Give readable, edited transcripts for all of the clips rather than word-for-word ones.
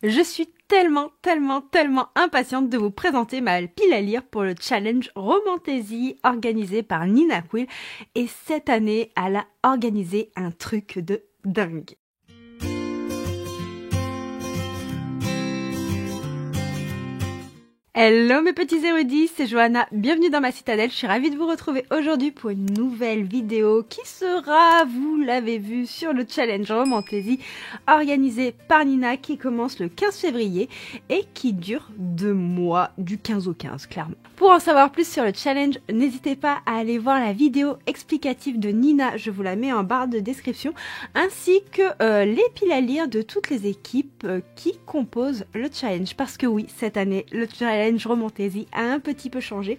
Je suis tellement impatiente de vous présenter ma pile à lire pour le challenge Romantaisie organisé par Nina Quill. Et cette année, elle a organisé un truc de dingue. Hello mes petits érudits, c'est Johanna, bienvenue dans ma citadelle, je suis ravie de vous retrouver aujourd'hui pour une nouvelle vidéo qui sera, vous l'avez vu, sur le challenge Romantaisie organisé par Nina qui commence le 15 février et qui dure 2 mois, du 15 au 15 clairement. Pour en savoir plus sur le challenge, n'hésitez pas à aller voir la vidéo explicative de Nina, je vous la mets en barre de description, ainsi que les piles à lire de toutes les équipes qui composent le challenge, parce que oui, cette année, le challenge Romantaisie a un petit peu changé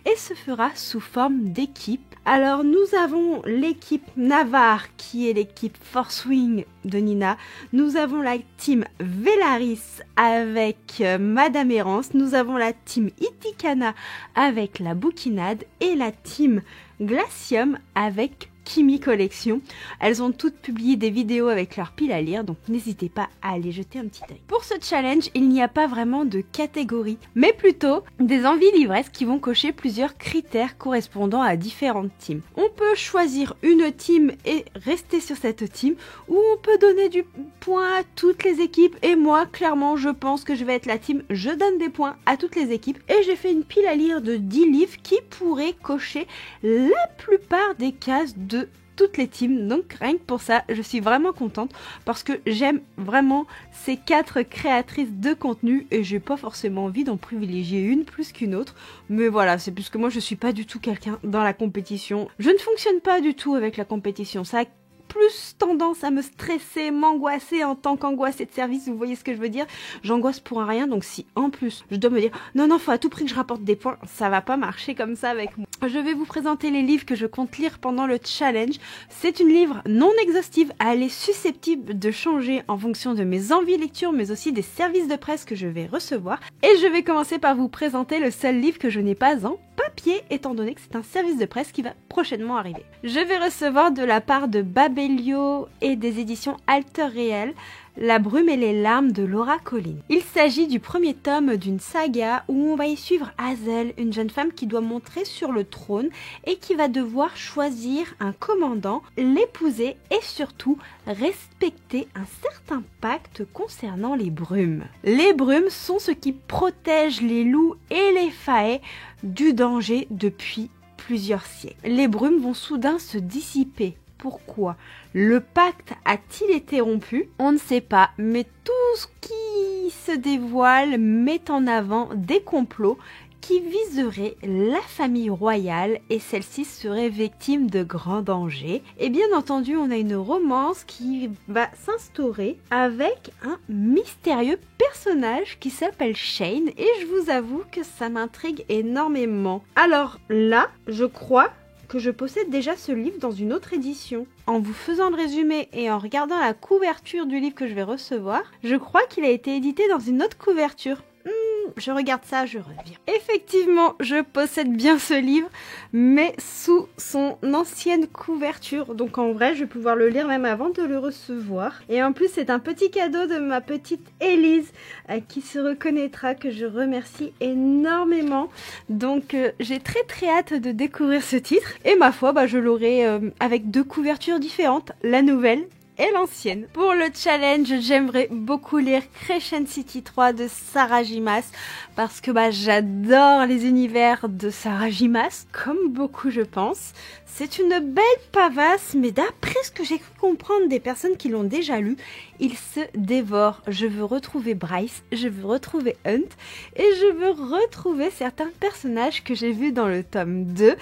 et se fera sous forme d'équipe. Alors nous avons l'équipe Navarre qui est l'équipe Force Wing de Nina, nous avons la team Velaris avec Madame Errance, nous avons la team Itikana avec la Bouquinade et la team Glacium avec Kimi Collection. Elles ont toutes publié des vidéos avec leur pile à lire, donc n'hésitez pas à aller jeter un petit œil. Pour ce challenge, il n'y a pas vraiment de catégorie, mais plutôt des envies livresques qui vont cocher plusieurs critères correspondant à différentes teams. On peut choisir une team et rester sur cette team, ou on peut donner du point à toutes les équipes, et moi, clairement, je pense que je vais être la team je donne des points à toutes les équipes, et j'ai fait une pile à lire de 10 livres qui pourraient cocher la plupart des cases de toutes les teams, donc rien que pour ça je suis vraiment contente parce que j'aime vraiment ces 4 créatrices de contenu et j'ai pas forcément envie d'en privilégier une plus qu'une autre, mais voilà, c'est parce que moi je suis pas du tout quelqu'un dans la compétition, je ne fonctionne pas du tout avec la compétition, ça a plus tendance à me stresser, m'angoisser en tant qu'angoissée de service, vous voyez ce que je veux dire, j'angoisse pour un rien, donc si en plus je dois me dire non faut à tout prix que je rapporte des points, ça va pas marcher comme ça avec moi. Je vais vous présenter les livres que je compte lire pendant le challenge. C'est une livre non exhaustive, elle est susceptible de changer en fonction de mes envies lecture mais aussi des services de presse que je vais recevoir, et je vais commencer par vous présenter le seul livre que je n'ai pas en papier étant donné que c'est un service de presse qui va prochainement arriver. Je vais recevoir de la part de Babelio et des éditions Alter Réel La brume et les larmes de Laura Collin. Il s'agit du premier tome d'une saga où on va y suivre Hazel, une jeune femme qui doit monter sur le trône et qui va devoir choisir un commandant, l'épouser et surtout respecter un certain pacte concernant les brumes. Les brumes sont ce qui protège les loups et les faets du danger depuis plusieurs siècles. Les brumes vont soudain se dissiper. Pourquoi? Le pacte a-t-il été rompu? On ne sait pas, mais tout ce qui se dévoile met en avant des complots qui viseraient la famille royale et celle-ci serait victime de grands dangers. Et bien entendu, on a une romance qui va s'instaurer avec un mystérieux personnage qui s'appelle Shane et je vous avoue que ça m'intrigue énormément. Alors là, je crois que je possède déjà ce livre dans une autre édition. En vous faisant le résumé et en regardant la couverture du livre que je vais recevoir, je crois qu'il a été édité dans une autre couverture. Je regarde ça, je reviens. Effectivement, je possède bien ce livre, mais sous son ancienne couverture. Donc en vrai, je vais pouvoir le lire même avant de le recevoir. Et en plus, c'est un petit cadeau de ma petite Élise qui se reconnaîtra, que je remercie énormément. Donc j'ai très hâte de découvrir ce titre. Et ma foi, je l'aurai avec 2 couvertures différentes, la nouvelle et l'ancienne. Pour le challenge, j'aimerais beaucoup lire Crescent City 3 de Sarah J. Maas parce que j'adore les univers de Sarah J. Maas, comme beaucoup je pense. C'est une belle pavasse, mais d'après ce que j'ai cru comprendre des personnes qui l'ont déjà lu, il se dévore. Je veux retrouver Bryce, je veux retrouver Hunt et je veux retrouver certains personnages que j'ai vus dans le tome 2.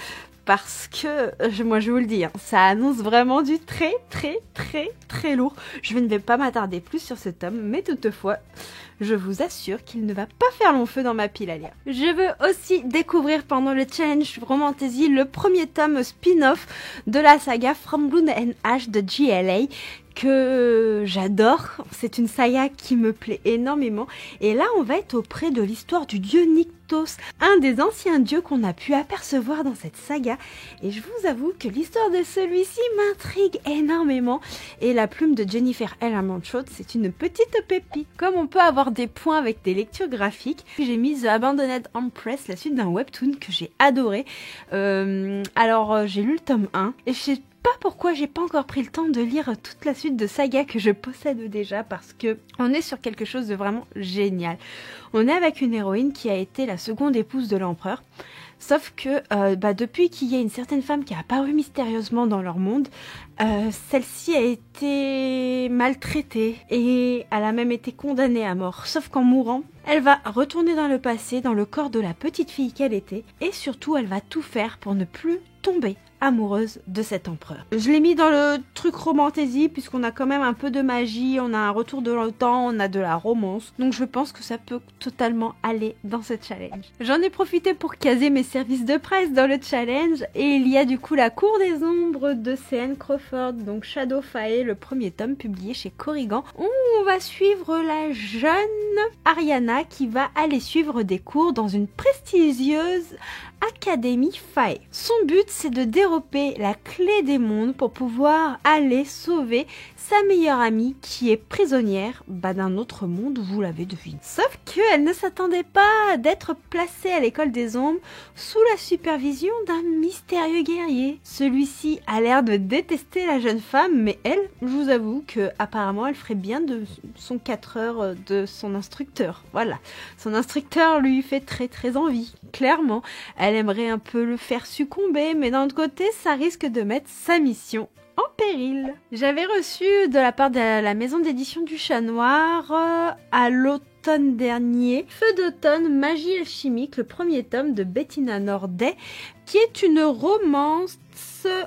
Parce que, moi je vous le dis, ça annonce vraiment du très lourd. Je ne vais pas m'attarder plus sur ce tome, mais toutefois, je vous assure qu'il ne va pas faire long feu dans ma pile à lire. Je veux aussi découvrir pendant le challenge Romantaisie le premier tome spin-off de la saga From Blood and Ash de JLA, que j'adore. C'est une saga qui me plaît énormément. Et là, on va être auprès de l'histoire du dieu Nyktos, un des anciens dieux qu'on a pu apercevoir dans cette saga. Et je vous avoue que l'histoire de celui-ci m'intrigue énormément. Et la plume de Jennifer L. Armentrout, c'est une petite pépite. Comme on peut avoir des points avec des lectures graphiques, j'ai mis The Abandoned Empress, la suite d'un webtoon que j'ai adoré. Alors, j'ai lu le tome 1 et je sais pas pourquoi j'ai pas encore pris le temps de lire toute la suite de saga que je possède déjà, parce que on est sur quelque chose de vraiment génial. On est avec une héroïne qui a été la seconde épouse de l'empereur. Sauf que depuis qu'il y a une certaine femme qui a apparu mystérieusement dans leur monde, celle-ci a été maltraitée et elle a même été condamnée à mort. Sauf qu'en mourant, elle va retourner dans le passé, dans le corps de la petite fille qu'elle était, et surtout elle va tout faire pour ne plus tomber amoureuse de cet empereur. Je l'ai mis dans le truc romantasy puisqu'on a quand même un peu de magie, on a un retour de le temps, on a de la romance, donc je pense que ça peut totalement aller dans ce challenge. J'en ai profité pour caser mes services de presse dans le challenge et il y a du coup La Cour des Ombres de C.N. Crawford, donc Shadow Fae, le premier tome publié chez Corrigan. On va suivre la jeune Ariana qui va aller suivre des cours dans une prestigieuse Académie Fae. Son but, c'est de dérober la clé des mondes pour pouvoir aller sauver sa meilleure amie qui est prisonnière d'un autre monde, vous l'avez deviné. Sauf qu'elle ne s'attendait pas d'être placée à l'école des ombres sous la supervision d'un mystérieux guerrier. Celui-ci a l'air de détester la jeune femme, mais elle, je vous avoue que apparemment elle ferait bien de son 4 heures de son instructeur. Voilà, son instructeur lui fait très envie, clairement. Elle aimerait un peu le faire succomber, mais d'un autre côté, ça risque de mettre sa mission en péril. J'avais reçu de la part de la maison d'édition du Chat Noir à l'automne dernier Feu d'automne, magie alchimique, le premier tome de Bettina Nordet, qui est une romance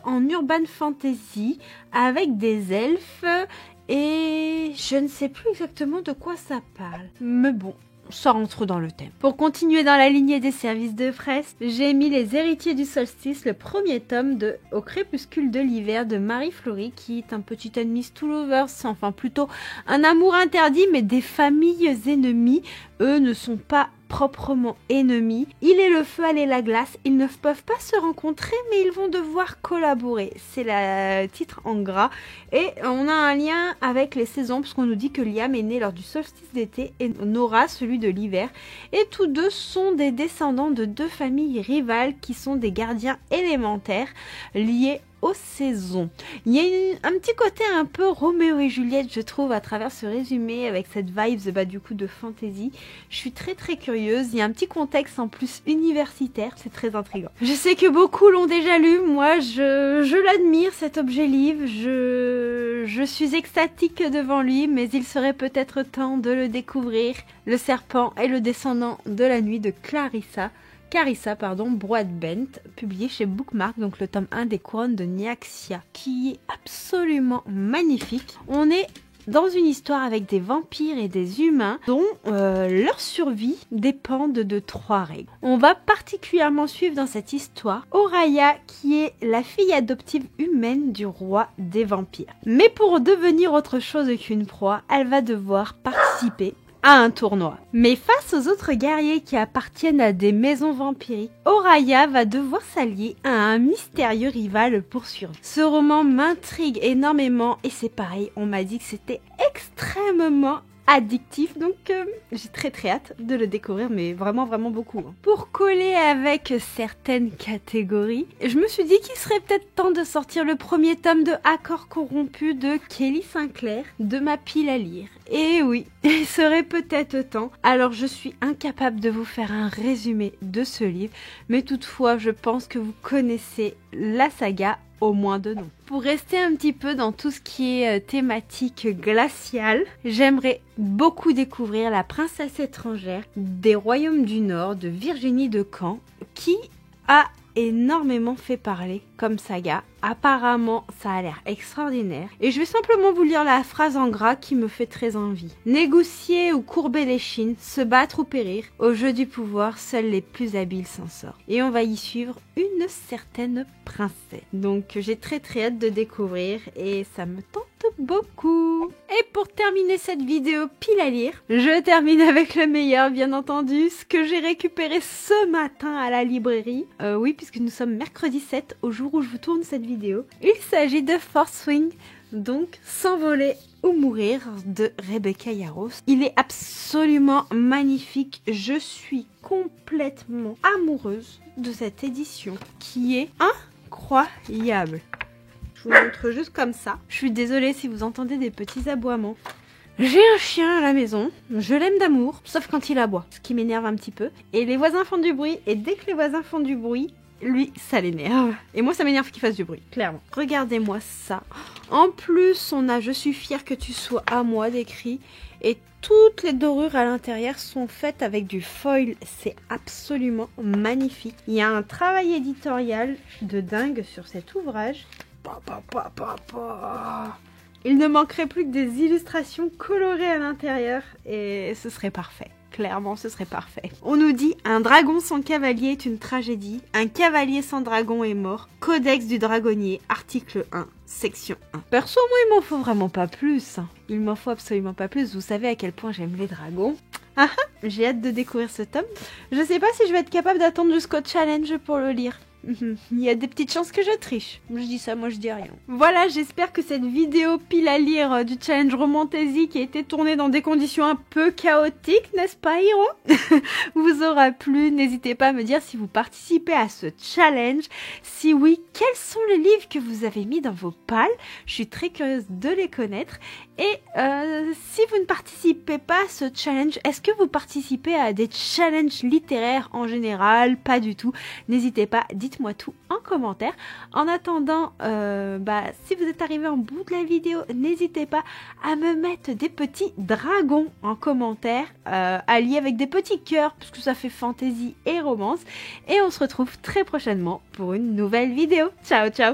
en urban fantasy avec des elfes et je ne sais plus exactement de quoi ça parle. Mais bon, ça rentre dans le thème. Pour continuer dans la lignée des services de presse, j'ai mis Les Héritiers du Solstice, le premier tome de Au crépuscule de l'hiver de Marie Fleury, qui est un petit enemies to lovers, enfin plutôt un amour interdit, mais des familles ennemies. Eux ne sont pas proprement ennemis. Il est le feu, elle est la glace. Ils ne peuvent pas se rencontrer, mais ils vont devoir collaborer. C'est le titre en gras. Et on a un lien avec les saisons, puisqu'on nous dit que Liam est né lors du solstice d'été et Nora celui de l'hiver. Et tous deux sont des descendants de deux familles rivales qui sont des gardiens élémentaires liés aux saisons. Il y a un petit côté un peu Roméo et Juliette, je trouve, à travers ce résumé, avec cette vibe du coup de fantasy. Je suis très curieuse. Il y a un petit contexte en plus universitaire, c'est très intriguant. Je sais que beaucoup l'ont déjà lu, moi je l'admire cet objet livre, je suis extatique devant lui, mais il serait peut-être temps de le découvrir. Le serpent et le descendant de la nuit de Carissa, Broadbent, publié chez Bookmark, donc le tome 1 des couronnes de Nyaxia, qui est absolument magnifique. On est dans une histoire avec des vampires et des humains dont leur survie dépendent de 3 règles. On va particulièrement suivre dans cette histoire Oraya, qui est la fille adoptive humaine du roi des vampires. Mais pour devenir autre chose qu'une proie, elle va devoir participer à un tournoi. Mais face aux autres guerriers qui appartiennent à des maisons vampiriques, Oraya va devoir s'allier à un mystérieux rival pour survivre. Ce roman m'intrigue énormément et c'est pareil, on m'a dit que c'était extrêmement addictif, donc j'ai très hâte de le découvrir, mais vraiment beaucoup. Pour coller avec certaines catégories, je me suis dit qu'il serait peut-être temps de sortir le premier tome de Accords corrompus de Kelly Sinclair de ma pile à lire. Et oui, il serait peut-être temps. Alors je suis incapable de vous faire un résumé de ce livre, mais toutefois je pense que vous connaissez la saga au moins de nom. Pour rester un petit peu dans tout ce qui est thématique glaciale, j'aimerais beaucoup découvrir La Princesse étrangère des Royaumes du Nord de Virginie de Camp, qui a énormément fait parler comme saga. Apparemment, ça a l'air extraordinaire. Et je vais simplement vous lire la phrase en gras qui me fait très envie. Négocier ou courber les chines, se battre ou périr, au jeu du pouvoir, seuls les plus habiles s'en sortent. Et on va y suivre une certaine princesse. Donc j'ai très hâte de découvrir et ça me tente beaucoup. Et pour terminer cette vidéo pile à lire, je termine avec le meilleur, bien entendu, ce que j'ai récupéré ce matin à la librairie. Oui, puisque nous sommes mercredi 7, au jour où je vous tourne cette vidéo. Il s'agit de Fourth Swing, donc S'envoler ou mourir de Rebecca Yarros. Il est absolument magnifique. Je suis complètement amoureuse de cette édition qui est incroyable. Je vous montre juste comme ça. Je suis désolée si vous entendez des petits aboiements. J'ai un chien à la maison, je l'aime d'amour, sauf quand il aboie, ce qui m'énerve un petit peu. Et les voisins font du bruit, et dès que les voisins font du bruit, lui, ça l'énerve. Et moi, ça m'énerve qu'il fasse du bruit, clairement. Regardez-moi ça. En plus, on a « Je suis fière que tu sois à moi » d'écrit. Et toutes les dorures à l'intérieur sont faites avec du foil. C'est absolument magnifique. Il y a un travail éditorial de dingue sur cet ouvrage. Il ne manquerait plus que des illustrations colorées à l'intérieur et ce serait parfait. Clairement, ce serait parfait. On nous dit « Un dragon sans cavalier est une tragédie. Un cavalier sans dragon est mort. Codex du dragonnier, article 1, section 1. » Perso, moi, il m'en faut vraiment pas plus. Il m'en faut absolument pas plus. Vous savez à quel point j'aime les dragons. Ah ah, j'ai hâte de découvrir ce tome. Je sais pas si je vais être capable d'attendre jusqu'au challenge pour le lire. Il y a des petites chances que je triche. Je dis ça, moi je dis rien. Voilà, j'espère que cette vidéo pile à lire du challenge Romantasy qui a été tournée dans des conditions un peu chaotiques, n'est-ce pas, Hiro, vous aura plu. N'hésitez pas à me dire si vous participez à ce challenge. Si oui, quels sont les livres que vous avez mis dans vos pales? Je suis très curieuse de les connaître. Et si vous ne participez pas à ce challenge, est-ce que vous participez à des challenges littéraires en général? Pas du tout. N'hésitez pas, dites-moi tout en commentaire. En attendant, si vous êtes arrivé en bout de la vidéo, n'hésitez pas à me mettre des petits dragons en commentaire, alliés avec des petits cœurs, puisque ça fait fantasy et romance. Et on se retrouve très prochainement pour une nouvelle vidéo. Ciao, ciao!